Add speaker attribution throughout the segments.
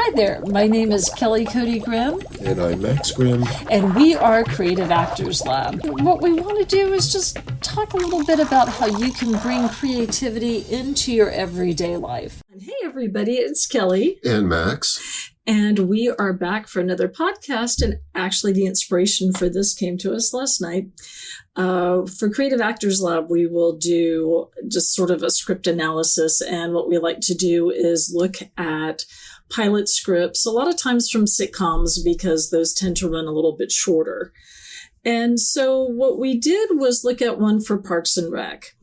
Speaker 1: Hi there, my name is Kelley Cody Grimm.
Speaker 2: And I'm Max Grimm.
Speaker 1: And we are Creative Actors Lab. What we want to do is just talk a little bit about how you can bring creativity into your everyday life. And hey everybody, it's Kelley.
Speaker 2: And Max.
Speaker 1: And we are back for another podcast. And actually the inspiration for this came to us last night. For Creative Actors Lab, we will do just sort of a script analysis. And what we like to do is look at pilot scripts, a lot of times from sitcoms, because those tend to run a little bit shorter. And so what we did was look at one for Parks and Rec.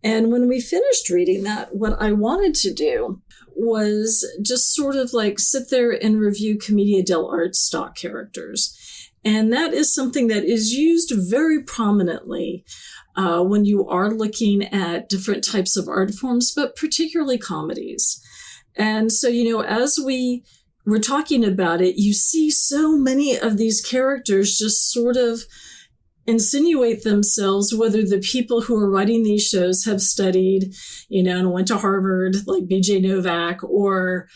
Speaker 1: And when we finished reading that, what I wanted to do was just sort of like sit there and review Commedia dell'arte stock characters. And that is something that is used very prominently when you are looking at different types of art forms, but particularly comedies. And so, as we were talking about it, you see so many of these characters just sort of insinuate themselves, whether the people who are writing these shows have studied, and went to Harvard, like BJ Novak, or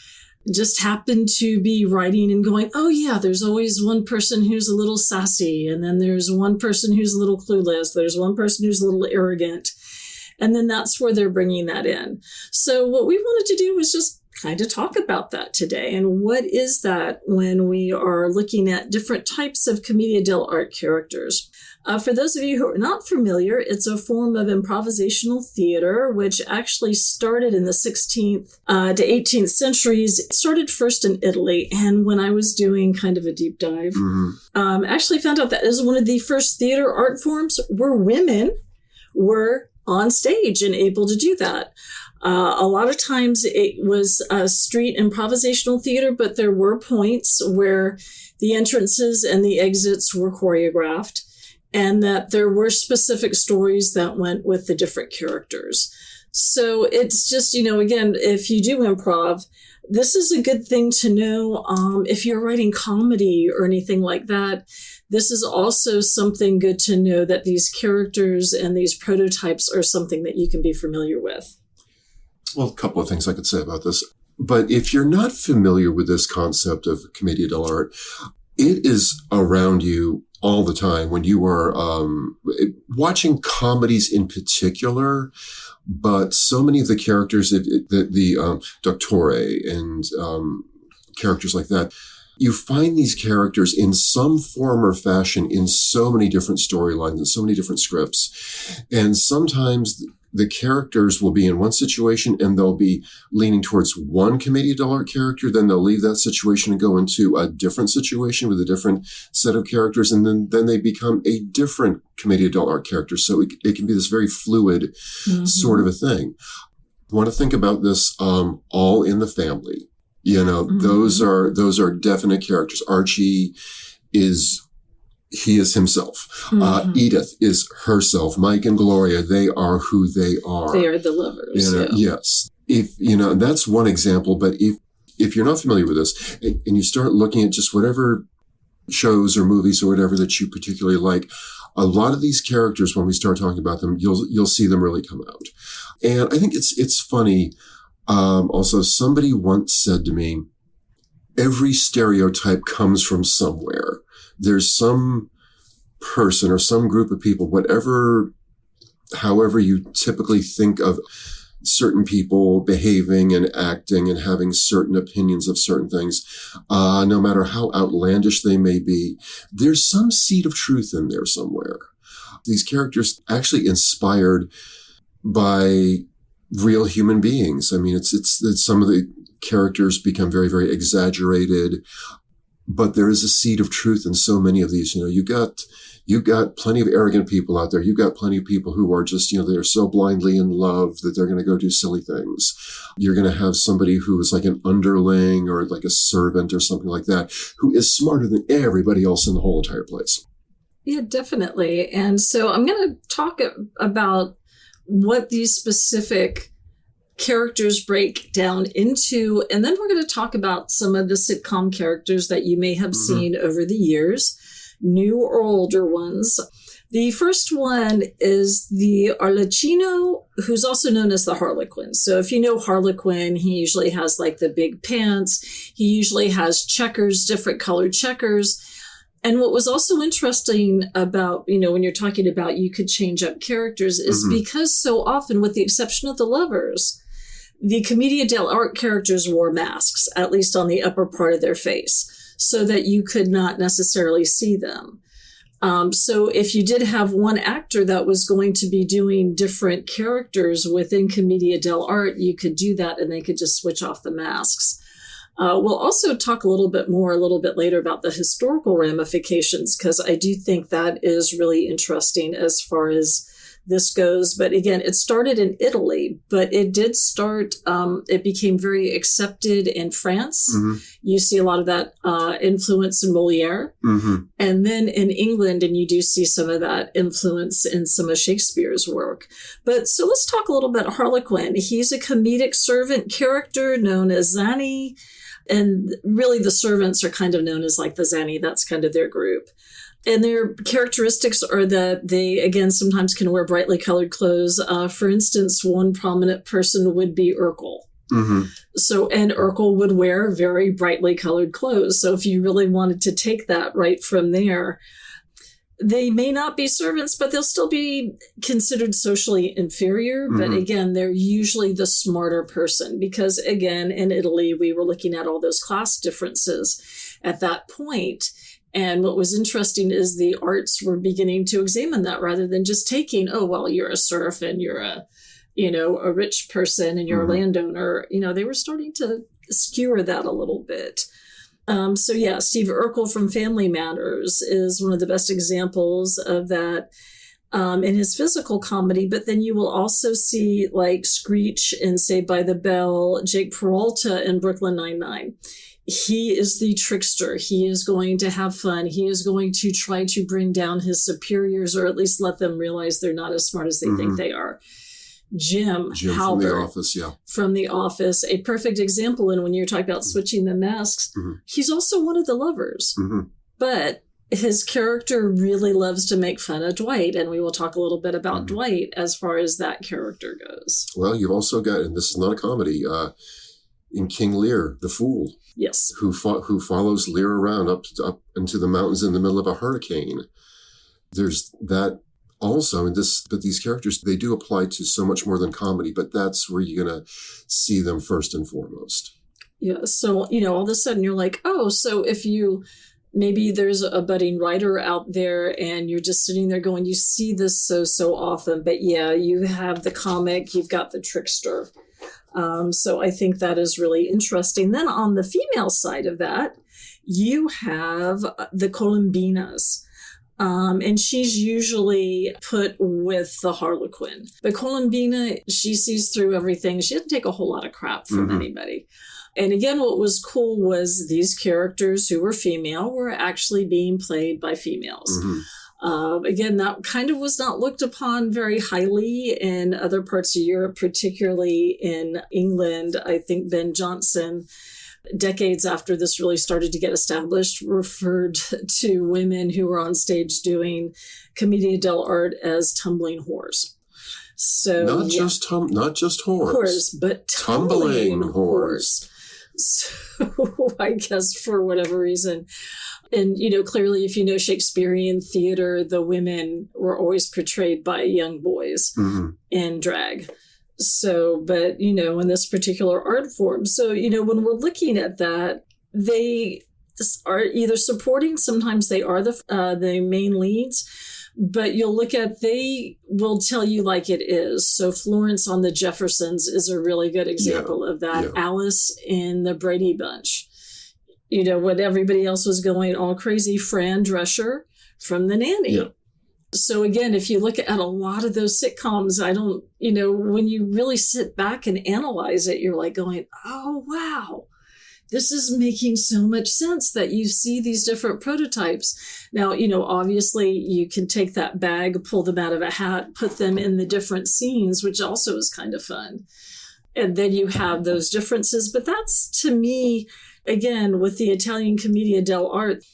Speaker 1: just happen to be writing and going, oh yeah, there's always one person who's a little sassy. And then there's one person who's a little clueless. There's one person who's a little arrogant. And then that's where they're bringing that in. So what we wanted to do was just kind of talk about that today. And what is that when we are looking at different types of Commedia dell'arte characters? For those of you who are not familiar, it's a form of improvisational theater, which actually started in the 16th to 18th centuries. It started first in Italy. And when I was doing kind of a deep dive, actually found out that is one of the first theater art forms where women were on stage and able to do that. A lot of times it was a street improvisational theater, but there were points where the entrances and the exits were choreographed, and that there were specific stories that went with the different characters. So it's just, again, if you do improv, this is a good thing to know. If you're writing comedy or anything like that, this is also something good to know, that these characters and these prototypes are something that you can be familiar with.
Speaker 2: Well, a couple of things I could say about this. But if you're not familiar with this concept of Commedia dell'arte, it is around you all the time when you are watching comedies in particular. But so many of the characters, the Dottore and characters like that, you find these characters in some form or fashion in so many different storylines and so many different scripts. And sometimes the characters will be in one situation and they'll be leaning towards one Commedia dell'arte character. Then they'll leave that situation and go into a different situation with a different set of characters. And then they become a different Commedia dell'arte character. So it can be this very fluid sort of a thing. I want to think about this All in the Family. Those are definite characters. Archie he is himself. Edith is herself. Mike and Gloria, they are who they are.
Speaker 1: They are the lovers.
Speaker 2: Yes. If, that's one example, but if you're not familiar with this and you start looking at just whatever shows or movies or whatever that you particularly like, a lot of these characters, when we start talking about them, you'll see them really come out. And I think it's funny. Also, somebody once said to me, every stereotype comes from somewhere. There's some person or some group of people, however you typically think of certain people behaving and acting and having certain opinions of certain things, no matter how outlandish they may be, there's some seed of truth in there somewhere. These characters actually inspired by real human beings. I mean, it's some of the characters become very, very exaggerated, but there is a seed of truth in so many of these. You got plenty of arrogant people out there. You got plenty of people who are just, they're so blindly in love that they're going to go do silly things. You're going to have somebody who is like an underling or like a servant or something like that, who is smarter than everybody else in the whole entire place.
Speaker 1: Yeah, definitely. And so I'm going to talk about what these specific characters break down into, and then we're going to talk about some of the sitcom characters that you may have seen over the years, new or older ones, The first one is the Arlecchino, who's also known as the Harlequin. So if you know Harlequin, he usually has like the big pants. He usually has checkers, different colored checkers. And what was also interesting about, when you're talking about you could change up characters is because so often, with the exception of the lovers, the Commedia dell'arte characters wore masks, at least on the upper part of their face, so that you could not necessarily see them. So if you did have one actor that was going to be doing different characters within Commedia dell'arte, you could do that and they could just switch off the masks. We'll also talk a little bit later about the historical ramifications, because I do think that is really interesting as far as this goes. But again, it started in Italy, but it did start, it became very accepted in France. You see a lot of that influence in Molière. And then in England, and you do see some of that influence in some of Shakespeare's work. But so let's talk a little bit Harlequin. He's a comedic servant character known as Zanni. And really the servants are kind of known as like the Zanni. That's kind of their group. And their characteristics are that they, again, sometimes can wear brightly colored clothes. For instance, one prominent person would be Urkel. So, and Urkel would wear very brightly colored clothes. So if you really wanted to take that right from there, they may not be servants, but they'll still be considered socially inferior. But again, they're usually the smarter person because, again, in Italy, we were looking at all those class differences at that point. And what was interesting is the arts were beginning to examine that rather than just taking, oh, well, you're a serf and you're a rich person and you're a landowner. They were starting to skewer that a little bit. So yeah, Steve Urkel from Family Matters is one of the best examples of that in his physical comedy. But then you will also see like Screech in Saved by the Bell, Jake Peralta in Brooklyn Nine-Nine. He is the trickster. He is going to have fun. He is going to try to bring down his superiors, or at least let them realize they're not as smart as they think they are. Jim Halpert
Speaker 2: from The Office,
Speaker 1: from The Office, a perfect example. And when you're talking about switching the masks, he's also one of the lovers. But his character really loves to make fun of Dwight. And we will talk a little bit about Dwight as far as that character goes.
Speaker 2: Well, you've also got, and this is not a comedy, in King Lear, the fool.
Speaker 1: Yes.
Speaker 2: Who follows Lear around up into the mountains in the middle of a hurricane. There's that also, but these characters, they do apply to so much more than comedy, but that's where you're going to see them first and foremost.
Speaker 1: Yeah. So, all of a sudden you're like, oh, so if maybe there's a budding writer out there and you're just sitting there going, you see this so often, but yeah, you have the comic, you've got the trickster. So I think that is really interesting. Then on the female side of that, you have the Colombinas. And she's usually put with the Harlequin. But Colombina, she sees through everything. She doesn't take a whole lot of crap from anybody. And again, what was cool was these characters who were female were actually being played by females. Again, that kind of was not looked upon very highly in other parts of Europe, particularly in England. I think Ben Jonson, decades after this really started to get established, referred to women who were on stage doing Commedia dell'arte as tumbling whores. So
Speaker 2: not just whores,
Speaker 1: but tumbling whores. So I guess for whatever reason. And, clearly, if you know Shakespearean theater, the women were always portrayed by young boys in drag. So, but, in this particular art form. So, when we're looking at that, they are either supporting, sometimes they are the main leads, but you'll look at, they will tell you like it is. So Florence on the Jeffersons is a really good example of that. Alice in the Brady Bunch. When everybody else was going all crazy, Fran Drescher from The Nanny. Yeah. So again, if you look at a lot of those sitcoms, when you really sit back and analyze it, you're like going, oh, wow, this is making so much sense that you see these different prototypes. Now, obviously you can take that bag, pull them out of a hat, put them in the different scenes, which also is kind of fun. And then you have those differences. But that's, to me, again, with the Italian Commedia dell'arte,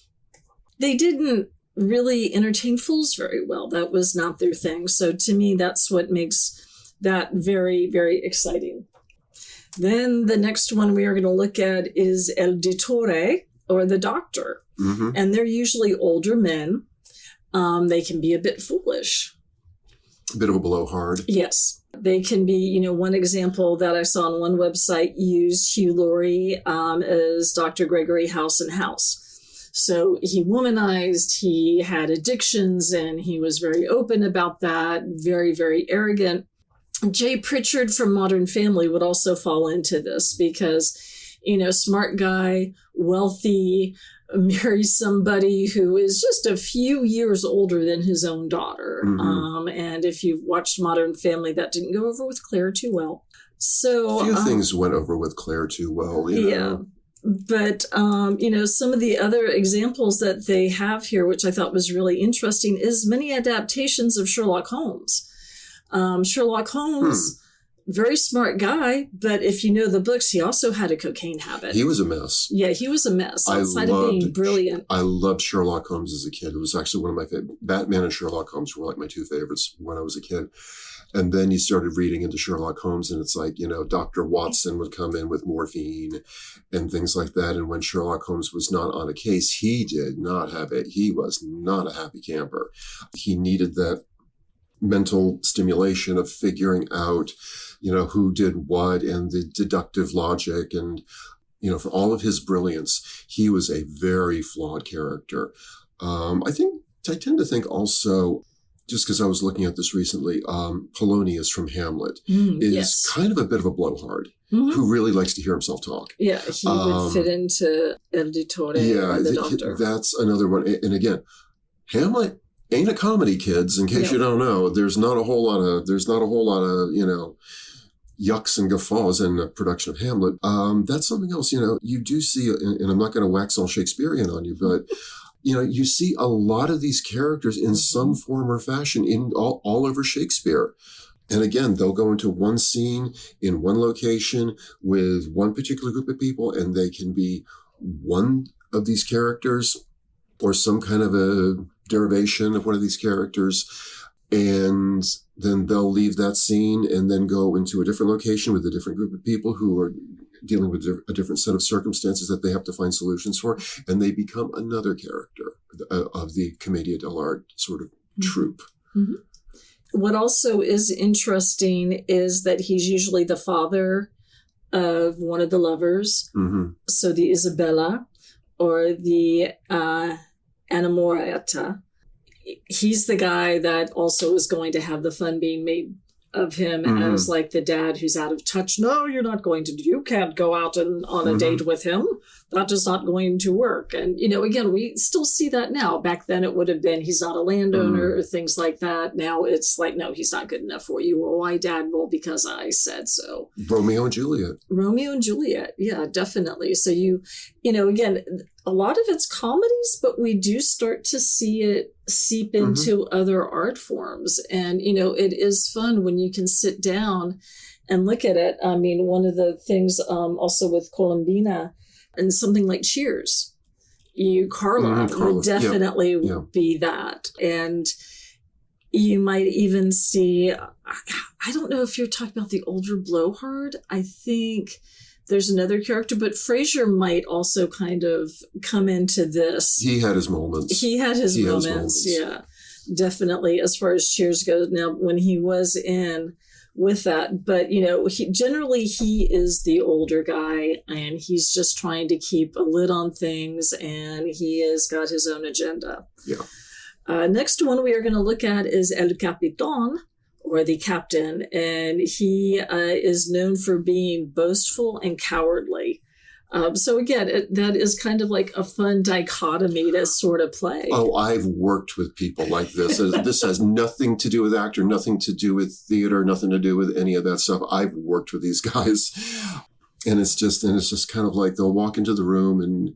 Speaker 1: they didn't really entertain fools very well. That was not their thing. So to me, that's what makes that very, very exciting. Then the next one we are going to look at is El Dottore, or the doctor.
Speaker 2: Mm-hmm.
Speaker 1: And they're usually older men. They can be a bit foolish.
Speaker 2: A bit of a blowhard.
Speaker 1: Yes. They can be, one example that I saw on one website used Hugh Laurie as Dr. Gregory House and House. So he womanized, he had addictions, and he was very open about that, very, very arrogant. Jay Pritchard from Modern Family would also fall into this because, smart guy, wealthy, marries somebody who is just a few years older than his own daughter.
Speaker 2: Mm-hmm.
Speaker 1: And if you've watched Modern Family, that didn't go over with Claire too well. So
Speaker 2: a few things went over with Claire too well.
Speaker 1: Yeah. But, some of the other examples that they have here, which I thought was really interesting, is many adaptations of Sherlock Holmes. Sherlock Holmes, very smart guy, but if you know the books, he also had a cocaine habit.
Speaker 2: He was a mess.
Speaker 1: Yeah, he was a mess outside of being brilliant.
Speaker 2: I loved Sherlock Holmes as a kid. It was actually one of my favorite. Batman and Sherlock Holmes were like my two favorites when I was a kid. And then you started reading into Sherlock Holmes, and it's like, Dr. Watson would come in with morphine and things like that. And when Sherlock Holmes was not on a case, he did not have it. He was not a happy camper. He needed that mental stimulation of figuring out, who did what, and the deductive logic. And, for all of his brilliance, he was a very flawed character. I tend to think also, just because I was looking at this recently, Polonius from Hamlet is kind of a bit of a blowhard who really likes to hear himself talk.
Speaker 1: Yeah, he would fit into El Dottore, the doctor.
Speaker 2: That's another one. And again, Hamlet ain't a comedy, kids. In case you don't know, there's not a whole lot of yucks and guffaws in the production of Hamlet. That's something else. You do see, and I'm not going to wax all Shakespearean on you, but you see a lot of these characters in some form or fashion in all over Shakespeare. And again, they'll go into one scene in one location with one particular group of people, and they can be one of these characters or some kind of a derivation of one of these characters. And then they'll leave that scene and then go into a different location with a different group of people who are dealing with a different set of circumstances that they have to find solutions for. And they become another character of the Commedia dell'arte sort of troupe.
Speaker 1: Mm-hmm. What also is interesting is that he's usually the father of one of the lovers.
Speaker 2: Mm-hmm.
Speaker 1: So the Isabella or the Annamorata. He's the guy that also is going to have the fun being made of him as like the dad who's out of touch. No, you can't go out on a date with him. That is not going to work. And, again, we still see that now. Back then it would have been, he's not a landowner or things like that. Now it's like, no, he's not good enough for you. Well, why, Dad? Well, because I said so.
Speaker 2: Romeo and Juliet. Yeah, definitely. So again, a lot of it's comedies, but we do start to see it seep into other art forms. And, it is fun when you can sit down and look at it. I mean, one of the things also with Colombina and something like Cheers, Carla will definitely be that. And you might even see, I don't know if you're talking about the older blowhard. I think there's another character, but Frasier might also kind of come into this. He had his moments.
Speaker 1: Yeah, definitely, as far as Cheers goes. Now, when he was in with that, but, he is the older guy, and he's just trying to keep a lid on things, and he has got his own agenda.
Speaker 2: Yeah.
Speaker 1: Next one we are going to look at is El Capitan, or the captain, and he is known for being boastful and cowardly. So again, that is kind of like a fun dichotomy to sort of play.
Speaker 2: Oh, I've worked with people like this. This has nothing to do with actor, nothing to do with theater, nothing to do with any of that stuff. I've worked with these guys, and it's just kind of like they'll walk into the room and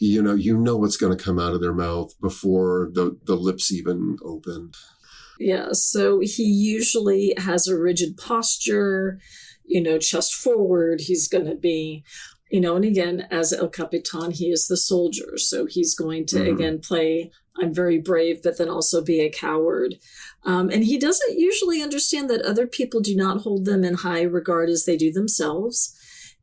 Speaker 2: you know what's going to come out of their mouth before the lips even open.
Speaker 1: Yeah, so he usually has a rigid posture, chest forward. He's going to be, and again, as El Capitan, he is the soldier. So he's going to, again, play I'm very brave, but then also be a coward. And he doesn't usually understand that other people do not hold them in high regard as they do themselves.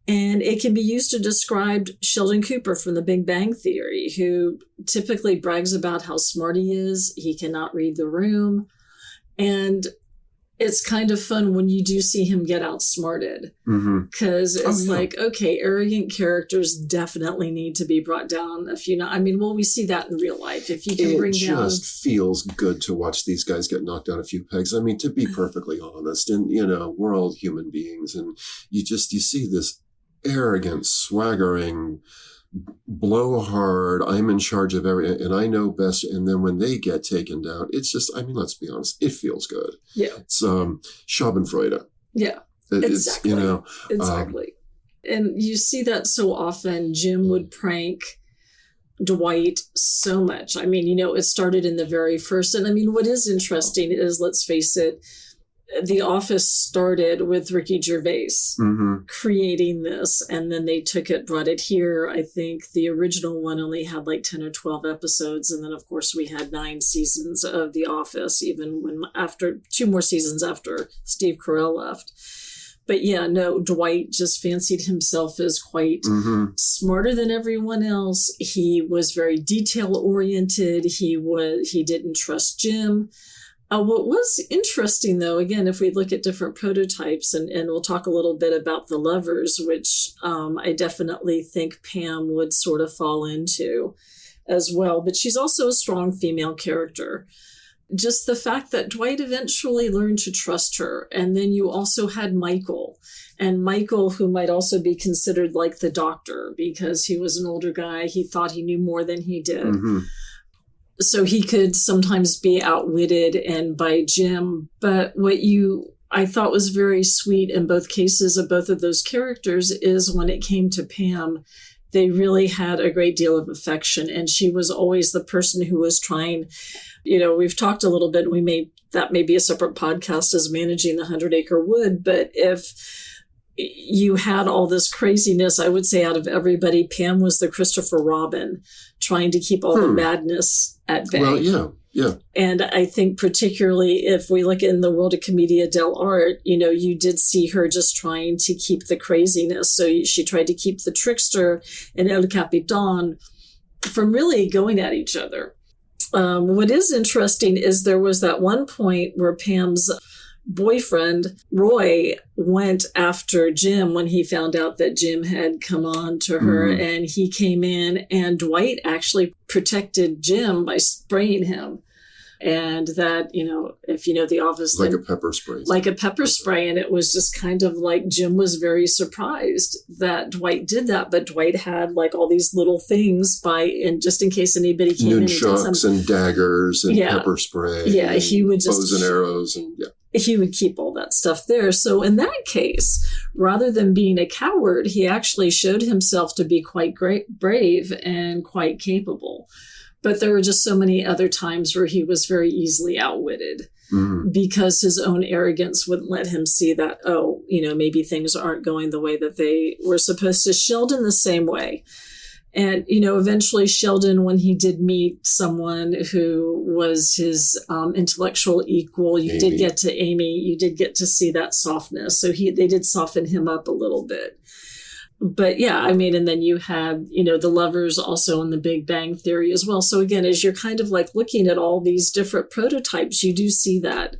Speaker 1: And it can be used to describe Sheldon Cooper from The Big Bang Theory, who typically brags about how smart he is. He cannot read the room. And it's kind of fun when you do see him get outsmarted, because it's like, okay, arrogant characters definitely need to be brought down. We see that in real life. If you can bring down,
Speaker 2: it just feels good to watch these guys get knocked down a few pegs. I mean, to be perfectly honest, and we're all human beings, and you see this arrogant, swaggering, blowhard, I'm in charge of everything and I know best. And then when they get taken down, it's just, let's be honest, it feels good.
Speaker 1: Yeah.
Speaker 2: It's Schadenfreude.
Speaker 1: Yeah. Exactly. Exactly. And you see that so often. Jim would prank Dwight so much. It started in the very first. And what is interesting is, let's face it, The Office started with Ricky Gervais creating this, and then they took it, brought it here. I think the original one only had like 10 or 12 episodes. And then, of course, we had 9 seasons of The Office, even when after 2 more seasons after Steve Carell left. But yeah, no, Dwight just fancied himself as quite smarter than everyone else. He was very detail oriented. He didn't trust Jim. What was interesting, though, again, if we look at different prototypes, and we'll talk a little bit about the lovers, which I definitely think Pam would sort of fall into as well. But she's also a strong female character. Just the fact that Dwight eventually learned to trust her. And then you also had Michael. And Michael, who might also be considered like the doctor, because he was an older guy. He thought he knew more than he did. So he could sometimes be outwitted and by Jim. But what I thought was very sweet in both cases of both of those characters is when it came to Pam, they really had a great deal of affection. And she was always the person who was trying, we've talked a little bit, that may be a separate podcast, as managing the 100-acre wood. But if you had all this craziness, I would say out of everybody, Pam was the Christopher Robin, trying to keep all the madness at bay.
Speaker 2: Well, yeah.
Speaker 1: And I think particularly if we look in the world of Commedia dell'arte, you did see her just trying to keep the craziness. So she tried to keep the trickster and El Capitan from really going at each other. What is interesting is there was that one point where Pam's boyfriend, Roy, went after Jim when he found out that Jim had come on to her, and he came in, and Dwight actually protected Jim by spraying him. And that, if you know The Office,
Speaker 2: like a pepper spray.
Speaker 1: Like a pepper spray. And it was just kind of like Jim was very surprised that Dwight did that. But Dwight had like all these little things and just in case anybody came in and did
Speaker 2: nunchucks and daggers and pepper spray.
Speaker 1: Yeah, he would just
Speaker 2: bows and arrows and
Speaker 1: he would keep all that stuff there. So in that case, rather than being a coward, he actually showed himself to be quite brave and quite capable. But there were just so many other times where he was very easily outwitted because his own arrogance wouldn't let him see that, maybe things aren't going the way that they were supposed to. Sheldon the same way. And, eventually Sheldon, when he did meet someone who was his intellectual equal, you did get to see that softness. So they did soften him up a little bit. But yeah, and then you had, the lovers also in The Big Bang Theory as well. So again, as you're kind of like looking at all these different prototypes, you do see that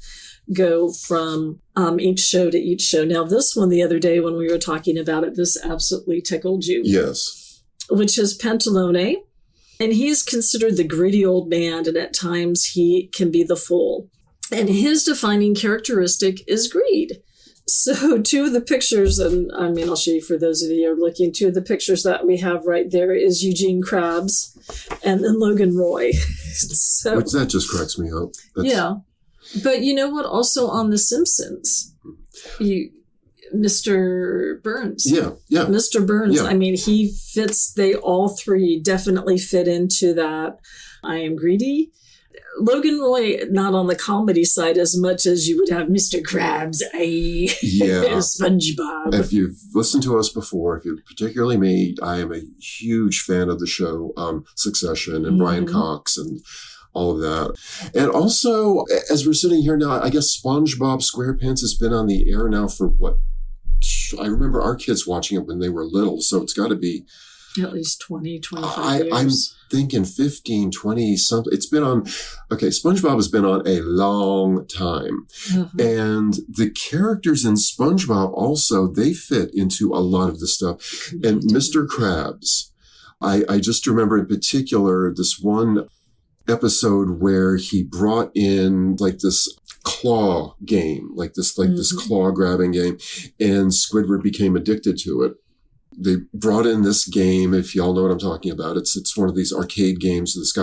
Speaker 1: go from each show to each show. Now, this one the other day when we were talking about it, this absolutely tickled you.
Speaker 2: Yes.
Speaker 1: Which is Pantalone. And he is considered the gritty old man, and at times he can be the fool. And his defining characteristic is greed. So 2 of the pictures, and I'll show you for those of you who are looking, 2 of the pictures that we have right there is Eugene Krabs and then Logan Roy.
Speaker 2: Which that just cracks me up.
Speaker 1: Yeah. But you know what? Also on The Simpsons, Mr. Burns.
Speaker 2: Yeah.
Speaker 1: Mr. Burns.
Speaker 2: Yeah.
Speaker 1: He fits, they all 3 definitely fit into that. I am greedy. Logan Roy, not on the comedy side as much as you would have Mr. Krabs, Sponge Bob.
Speaker 2: If you've listened to us before, particularly me, I am a huge fan of the show Succession and Brian Cox. And all of that. And also, as we're sitting here now, I guess Sponge Bob Squarepants has been on the air now for what? I remember our kids watching it when they were little, so it's got to be
Speaker 1: at least 20, 25 years.
Speaker 2: I'm thinking 15, 20 something. It's been on, SpongeBob has been on a long time. Mm-hmm. And the characters in SpongeBob also, they fit into a lot of the stuff. And Mr. Krabs, I just remember in particular this one episode where he brought in like this claw game, this claw grabbing game, and Squidward became addicted to it. They brought in this game, if y'all know what I'm talking about. It's one of these arcade games that's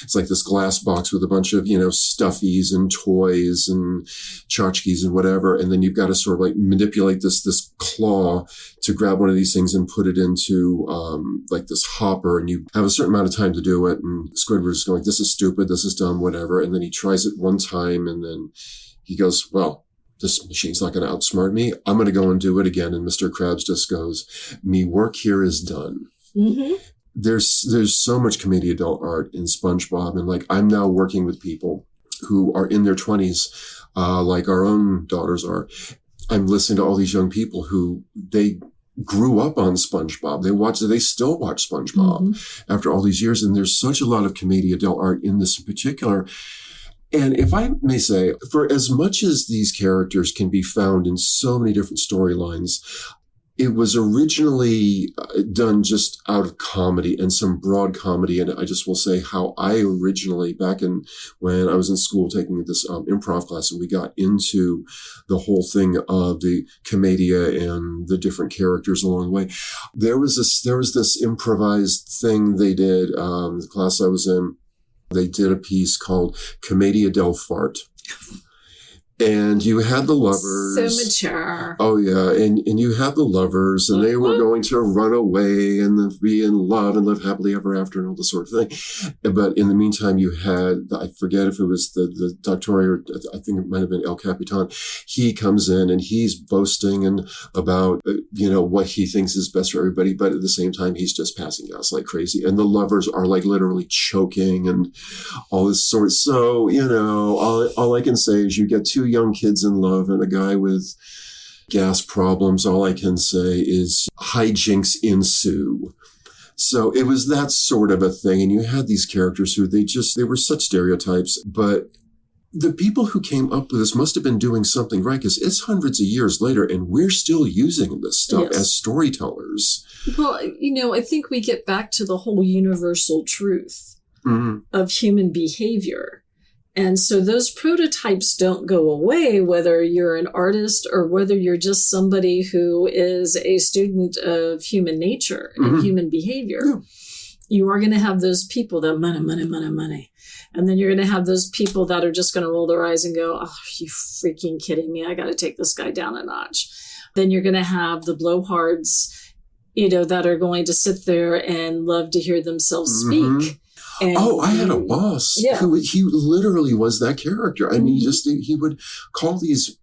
Speaker 2: it's like this glass box with a bunch of, stuffies and toys and tchotchkes and whatever. And then you've got to sort of like manipulate this claw to grab one of these things and put it into, this hopper. And you have a certain amount of time to do it. And Squidward's going, this is stupid. This is dumb, whatever. And then he tries it one time and then he goes, well, this machine's not going to outsmart me. I'm going to go and do it again. And Mr. Krabs just goes, me work here is done. Mm-hmm. There's so much commedia dell'arte in SpongeBob. And I'm now working with people who are in their 20s, like our own daughters are. I'm listening to all these young people who they grew up on SpongeBob. They still watch SpongeBob after all these years. And there's such a lot of commedia dell'arte in this in particular. And if I may say, for as much as these characters can be found in so many different storylines, it was originally done just out of comedy and some broad comedy. And I just will say how I originally, back when I was in school taking this improv class and we got into the whole thing of the commedia and the different characters along the way, there was this improvised thing they did, the class I was in. They did a piece called Commedia del Fart. And you had the lovers.
Speaker 1: So mature.
Speaker 2: Oh, yeah. And you had the lovers, and they were going to run away and then be in love and live happily ever after and all this sort of thing. But in the meantime, you had, I forget if it was the Doctor, or I think it might have been El Capitan. He comes in and he's boasting and about, what he thinks is best for everybody. But at the same time, he's just passing gas like crazy. And the lovers are literally choking and all this sort. So, all I can say is you get two young kids in love and a guy with gas problems. All I can say is hijinks ensue. So it was that sort of a thing. And you had these characters who they were such stereotypes, but the people who came up with this must have been doing something right, because it's hundreds of years later and we're still using this stuff as storytellers.
Speaker 1: Well, I think we get back to the whole universal truth of human behavior. And so those prototypes don't go away, whether you're an artist or whether you're just somebody who is a student of human nature and human behavior. Yeah. You are going to have those people that money. And then you're going to have those people that are just going to roll their eyes and go, oh, are you freaking kidding me? I got to take this guy down a notch. Then you're going to have the blowhards, that are going to sit there and love to hear themselves speak. And
Speaker 2: I had a boss who he literally was that character. I mean, he would call these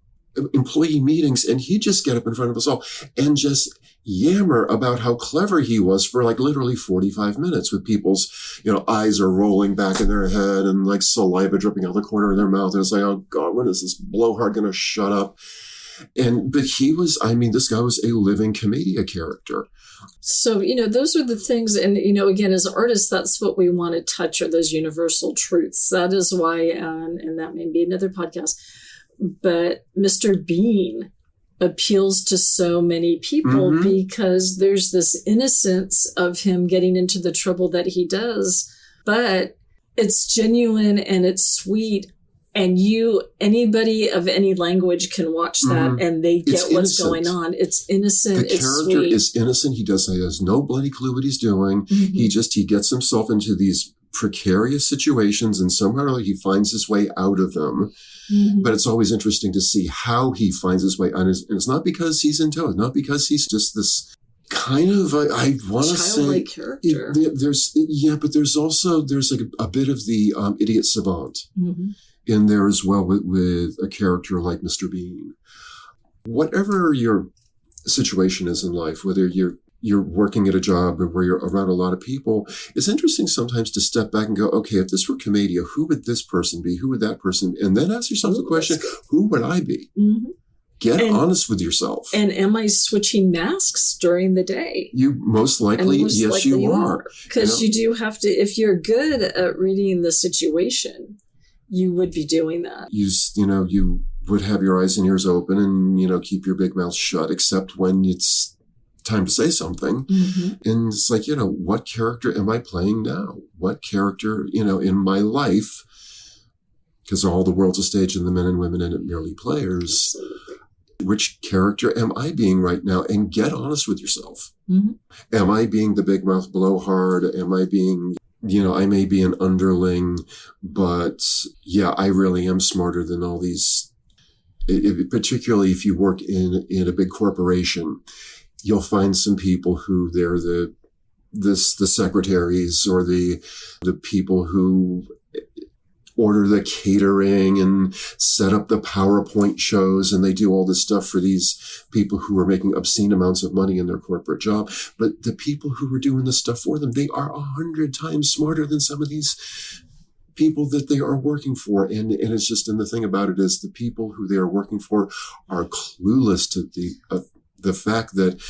Speaker 2: employee meetings and he'd just get up in front of us all and just yammer about how clever he was for literally 45 minutes with people's, eyes are rolling back in their head and saliva dripping out the corner of their mouth. And it's oh God, when is this blowhard going to shut up? But this guy was a living commedia character.
Speaker 1: So, those are the things. And, again, as artists, that's what we want to touch, are those universal truths. That is why, and that may be another podcast, but Mr. Bean appeals to so many people because there's this innocence of him getting into the trouble that he does, but it's genuine and it's sweet. And anybody of any language can watch that and they get what's going on. It's innocent.
Speaker 2: The character is innocent. He has no bloody clue what he's doing. He gets himself into these precarious situations and somehow or other he finds his way out of them. But it's always interesting to see how he finds his way out. And it's not because he's in tow. It's not because he's just this kind of, I want to say,
Speaker 1: character.
Speaker 2: But there's a bit of the idiot savant in there as well with a character like Mr. Bean. Whatever your situation is in life, whether you're you're working at a job where you're around a lot of people, it's interesting sometimes to step back and go, okay, if this were Commedia, who would this person be? Who would that person be? And then ask yourself the question, who would I be? Mm-hmm. Get honest with yourself.
Speaker 1: And am I switching masks during the day?
Speaker 2: You most likely, yes, you are.
Speaker 1: Because you do have to, if you're good at reading the situation, you would be doing that.
Speaker 2: You would have your eyes and ears open and, keep your big mouth shut, except when it's time to say something. Mm-hmm. And it's like, what character am I playing now? What character, in my life, because all the world's a stage and the men and women in it merely players. Absolutely. Which character am I being right now? And get honest with yourself. Mm-hmm. Am I being the big mouth blowhard? Am I being, I may be an underling, but I really am smarter than all these. Particularly if you work in a big corporation, you'll find some people who they're the secretaries or the people who order the catering and set up the PowerPoint shows, and they do all this stuff for these people who are making obscene amounts of money in their corporate job. But the people who are doing this stuff for them, they are 100 times smarter than some of these people that they are working for. And it's just, and the thing about it is the people who they are working for are clueless to the fact that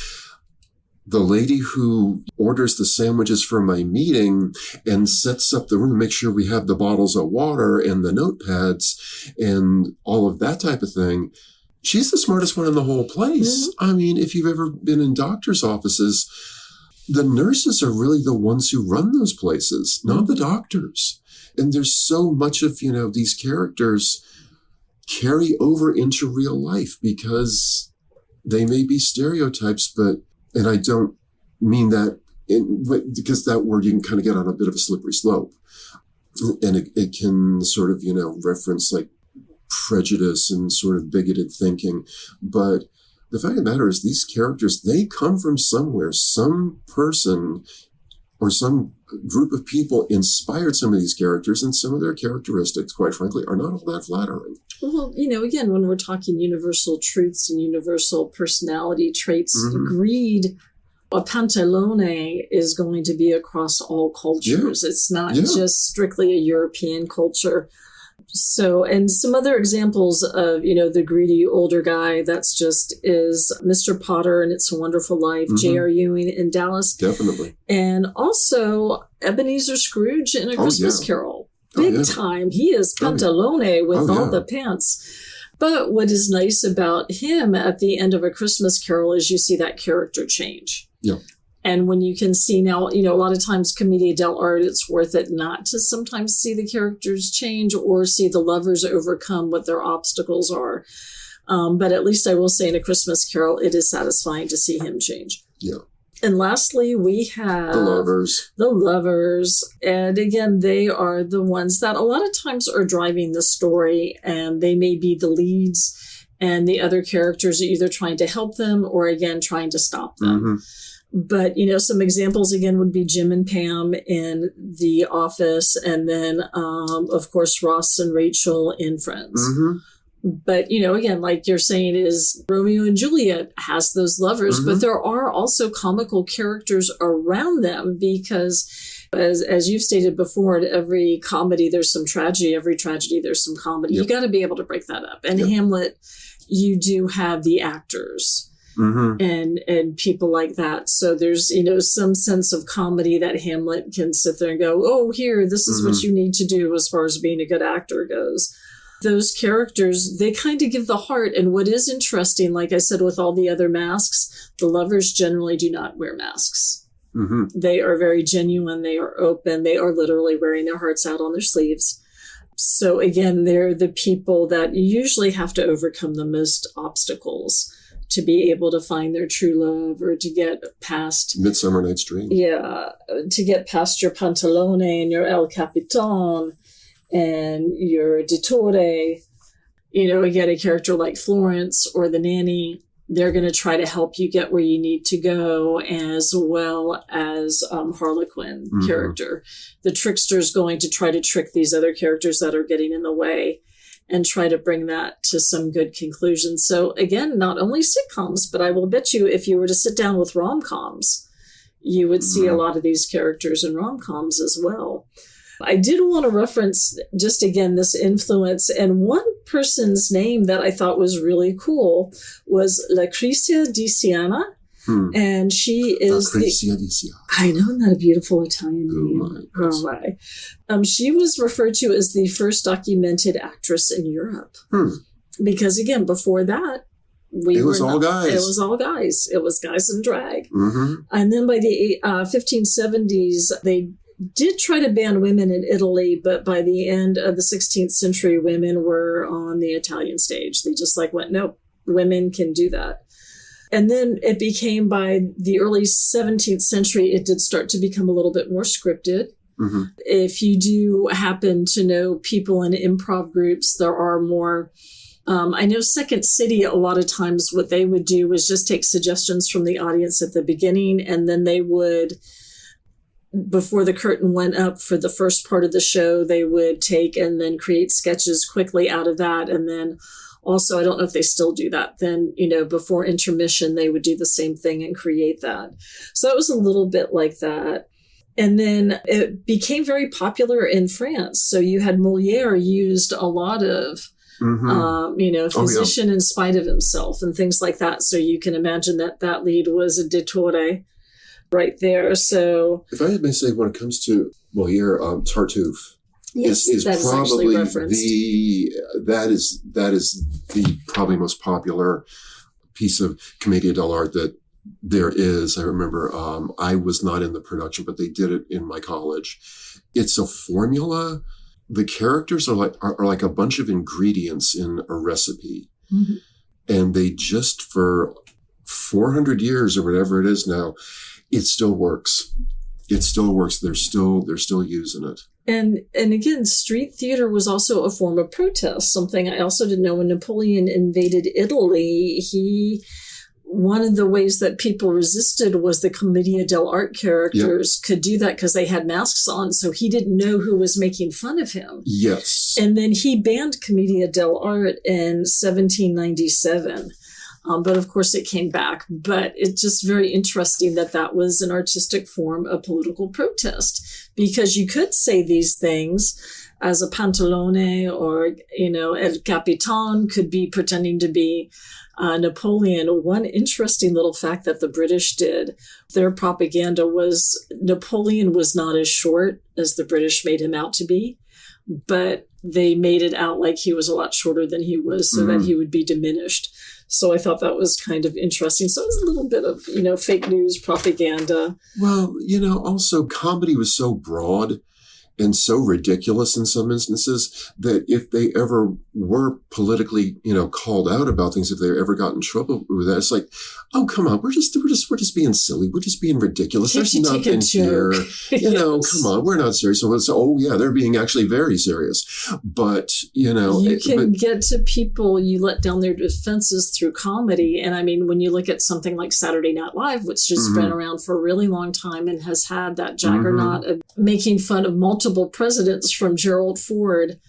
Speaker 2: the lady who orders the sandwiches for my meeting and sets up the room, make sure we have the bottles of water and the notepads and all of that type of thing, she's the smartest one in the whole place. Mm-hmm. I mean, if you've ever been in doctor's offices, the nurses are really the ones who run those places, not the doctors. And there's so much of, these characters carry over into real life because they may be stereotypes, and I don't mean that because that word you can kind of get on a bit of a slippery slope. And it can sort of, reference like prejudice and sort of bigoted thinking. But the fact of the matter is these characters, they come from somewhere. Some person or some group of people inspired some of these characters, and some of their characteristics, quite frankly, are not all that flattering.
Speaker 1: Well, again, when we're talking universal truths and universal personality traits, mm-hmm. greed, a pantalone is going to be across all cultures. Yeah. It's not just strictly a European culture. So, and some other examples of, the greedy older guy, is Mr. Potter in It's a Wonderful Life, mm-hmm. J.R. Ewing in Dallas.
Speaker 2: Definitely.
Speaker 1: And also Ebenezer Scrooge in A Christmas Carol. Big time. He is pantalone with all the pants. But what is nice about him at the end of A Christmas Carol is you see that character change.
Speaker 2: Yeah.
Speaker 1: And when you can see now, a lot of times Commedia dell'arte, it's worth it not to sometimes see the characters change or see the lovers overcome what their obstacles are. But at least I will say in A Christmas Carol, it is satisfying to see him change.
Speaker 2: Yeah.
Speaker 1: And lastly, we have the lovers. And again, they are the ones that a lot of times are driving the story, and they may be the leads, and the other characters are either trying to help them or, again, trying to stop them. Mm-hmm. But, some examples, again, would be Jim and Pam in The Office, and then, of course, Ross and Rachel in Friends. Mm-hmm. But, again, like you're saying, is Romeo and Juliet has those lovers, mm-hmm. but there are also comical characters around them because, as you've stated before, in every comedy, there's some tragedy. Every tragedy, there's some comedy. Yep. You got to be able to break that up. And Hamlet, you do have the actors. Mm-hmm. And people like that. So there's, some sense of comedy that Hamlet can sit there and go, oh, here, this is mm-hmm. what you need to do as far as being a good actor goes. Those characters, they kind of give the heart. And what is interesting, like I said, with all the other masks, the lovers generally do not wear masks. Mm-hmm. They are very genuine. They are open. They are literally wearing their hearts out on their sleeves. So again, they're the people that usually have to overcome the most obstacles to be able to find their true love or to get past
Speaker 2: Midsummer Night's Dream.
Speaker 1: Yeah, to get past your pantalone and your El Capitan and your Dittore. Again, a character like Florence or the nanny, they're going to try to help you get where you need to go, as well as Harlequin mm-hmm. character. The trickster is going to try to trick these other characters that are getting in the way. and try to bring that to some good conclusion. So again, not only sitcoms, but I will bet you if you were to sit down with rom-coms, you would see a lot of these characters in rom-coms as well. I did want to reference just again this influence, and one person's name that I thought was really cool was Lucrezia di Siena. And she is I know, isn't that a beautiful Italian name? Oh my. She was referred to as the first documented actress in Europe. Because again, before that, it was all guys. It was guys in drag. And then by the 1570s, they did try to ban women in Italy, but by the end of the 16th century, women were on the Italian stage. They just went, nope, women can do that. And then it became, by the early 17th century, it did start to become a little bit more scripted. If you do happen to know people in improv groups, there are more. I know Second City, a lot of times what they would do was just take suggestions from the audience at the beginning, and then they would, before the curtain went up for the first part of the show, they would take and then create sketches quickly out of that. And then also, I don't know if they still do that. Then, before intermission, they would do the same thing and create that. So it was a little bit like that. And then it became very popular in France. So you had Moliere used a lot of, physician in spite of himself and things like that. So you can imagine that lead was a Dittore right there. So
Speaker 2: if I may say, when it comes to Moliere, Tartuffe.
Speaker 1: Yes,
Speaker 2: is probably that is the probably most popular piece of commedia dell'arte that there is. I remember I was not in the production, but they did it in my college. It's a formula. The characters are like a bunch of ingredients in a recipe, and they just, for 400 years or whatever it is now, it still works. It still works. They're still using it.
Speaker 1: And again, street theater was also a form of protest, something I also didn't know. When Napoleon invaded Italy, one of the ways that people resisted was the commedia dell'arte characters could do that because they had masks on, so he didn't know who was making fun of him.
Speaker 2: Yes.
Speaker 1: And then he banned commedia dell'arte in 1797. But of course it came back. But it's just very interesting that was an artistic form of political protest, because you could say these things as a Pantalone, or, El Capitan could be pretending to be Napoleon. One interesting little fact that the British did, their propaganda was Napoleon was not as short as the British made him out to be, but they made it out like he was a lot shorter than he was, so that he would be diminished. So I thought that was kind of interesting. So it was a little bit of, fake news propaganda.
Speaker 2: Well, also comedy was so broad and so ridiculous in some instances that if they ever were politically, called out about things, if they ever got in trouble with that, it's like, oh, come on, we're just being silly. We're just being ridiculous. There's nothing here. Come on, we're not serious. So it's, they're being actually very serious. But,
Speaker 1: you can get to people, you let down their defenses through comedy. And I mean, when you look at something like Saturday Night Live, which has been around for a really long time and has had that juggernaut of making fun of multiple presidents from Gerald Ford.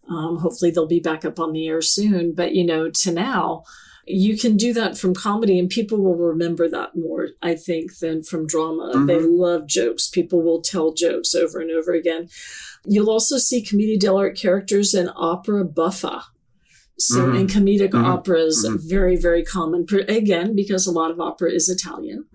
Speaker 1: Hopefully they'll be back up on the air soon. But, to now, you can do that from comedy and people will remember that more, I think, than from drama. They love jokes. People will tell jokes over and over again. You'll also see commedia dell'arte characters in opera buffa. So in comedic operas, very, very common, again, because a lot of opera is Italian.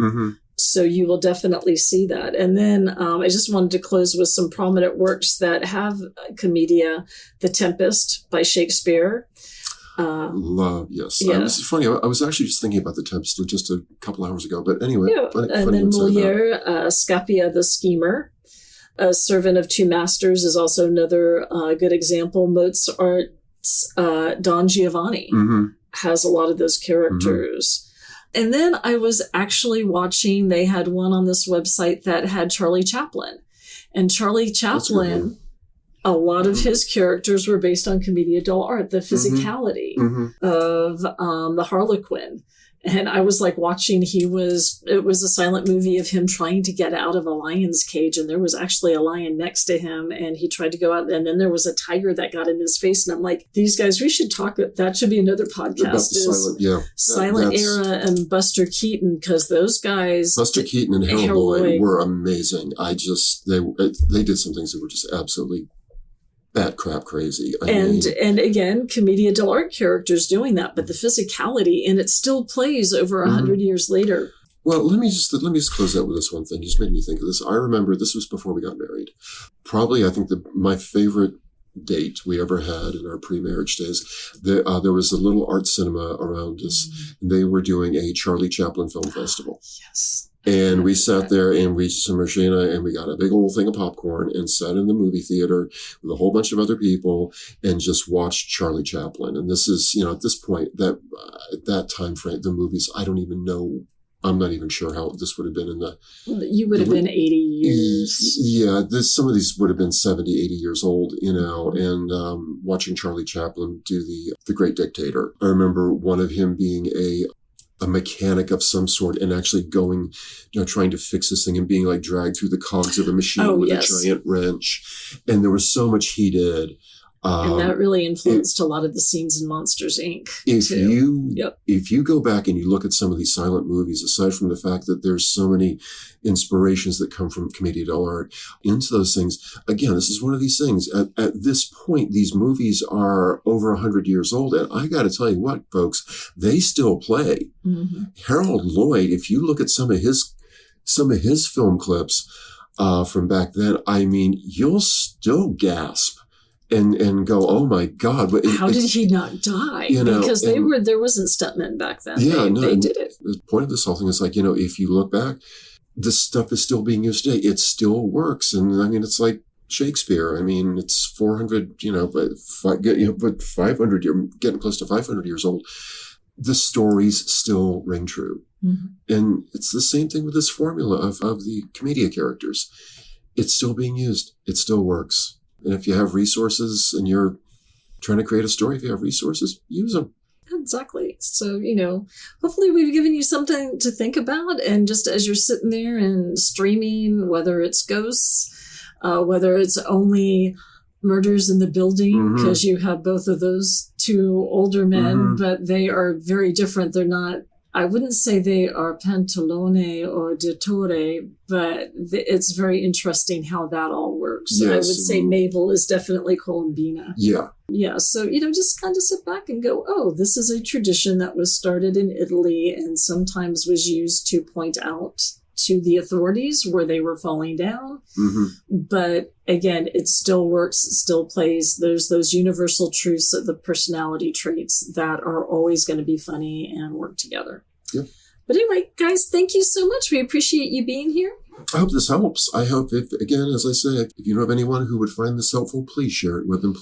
Speaker 1: So you will definitely see that. And then I just wanted to close with some prominent works that have commedia. The Tempest by Shakespeare.
Speaker 2: Love, yes. Yeah. It's funny. I was actually just thinking about The Tempest just a couple hours ago. But anyway.
Speaker 1: Yeah. And then Moliere, Scapia the Schemer. A Servant of Two Masters is also another good example. Mozart's Don Giovanni has a lot of those characters. And then I was actually watching, they had one on this website that had Charlie Chaplin. And Charlie Chaplin, a lot of his characters were based on commedia dell'arte, the physicality of the Harlequin. And I was like watching, it was a silent movie of him trying to get out of a lion's cage. And there was actually a lion next to him and he tried to go out. And then there was a tiger that got in his face. And I'm like, these guys, we should talk. That should be another podcast.
Speaker 2: About the
Speaker 1: silent era and Buster Keaton, because those guys.
Speaker 2: Buster Keaton and Harold Lloyd were amazing. They did some things that were just absolutely bat crap crazy.
Speaker 1: And again, Commedia dell'arte characters doing that, but the physicality, and it still plays over 100 years later.
Speaker 2: Well, let me just close out with this one thing. You just made me think of this. I remember this was before we got married. Probably, I think my favorite date we ever had in our pre-marriage days. There was a little art cinema around us. And they were doing a Charlie Chaplin film festival.
Speaker 1: Yes.
Speaker 2: And we sat there and Marshina and we got a big old thing of popcorn and sat in the movie theater with a whole bunch of other people and just watched Charlie Chaplin. And this is, at this point, at that time frame, the movies, I don't even know. I'm not even sure how this would have been
Speaker 1: You would have been 80 years.
Speaker 2: Yeah, some of these would have been 70, 80 years old, and watching Charlie Chaplin do the Great Dictator. I remember one of him being a mechanic of some sort and actually going, trying to fix this thing and being like dragged through the cogs of a machine with a giant wrench. And there was so much he did.
Speaker 1: And that really influenced a lot of the scenes in Monsters, Inc.
Speaker 2: If you go back and you look at some of these silent movies, aside from the fact that there's so many inspirations that come from Commedia dell'arte into those things, again, this is one of these things. At this point, these movies are over 100 years old. And I got to tell you what, folks, they still play. Mm-hmm. Harold Lloyd, if you look at some of his film clips from back then, I mean, you'll still gasp. And go, oh my God!
Speaker 1: How did he not die? Because there wasn't stuntmen back then.
Speaker 2: Yeah,
Speaker 1: they did it.
Speaker 2: The point of this whole thing is like, if you look back, this stuff is still being used today. It still works, and I mean, it's like Shakespeare. I mean, it's 400, but 500, you're getting close to 500 years old. The stories still ring true, and it's the same thing with this formula of the Commedia characters. It's still being used. It still works. And if you have resources and you're trying to create a story, if you have resources, use them.
Speaker 1: Exactly. So, hopefully we've given you something to think about. And just as you're sitting there and streaming, whether it's ghosts, whether it's only murders in the building, because you have both of those two older men, but they are very different. They're not, I wouldn't say they are Pantalone or Dottore, but it's very interesting how that all works. Yes. I would say Mabel is definitely Colombina.
Speaker 2: Yeah.
Speaker 1: Yeah. So, just kind of sit back and go, oh, this is a tradition that was started in Italy and sometimes was used to point out to the authorities where they were falling down. But again, it still works. It still plays. There's those universal truths of the personality traits that are always going to be funny and work together.
Speaker 2: Yep.
Speaker 1: But anyway, guys, thank you so much. We appreciate you being here.
Speaker 2: I hope this helps. I hope, again, as I say, if you know of anyone who would find this helpful, please share it with them.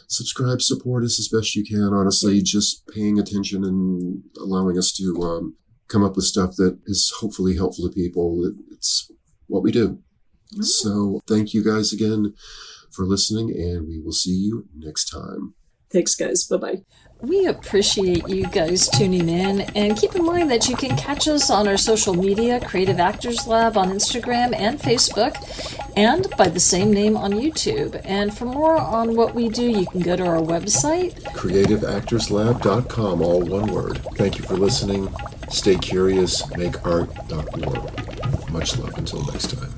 Speaker 2: Subscribe, support us as best you can. Honestly, just paying attention and allowing us to come up with stuff that is hopefully helpful to people. It's what we do. Mm-hmm. So thank you guys again for listening, and we will see you next time.
Speaker 1: Thanks, guys. Bye-bye. We appreciate you guys tuning in, and keep in mind that you can catch us on our social media, Creative Actors Lab on Instagram and Facebook, and by the same name on YouTube. And for more on what we do, you can go to our website,
Speaker 2: creativeactorslab.com, all one word. Thank you for listening. Stay curious, make art, not war. Much love until next time.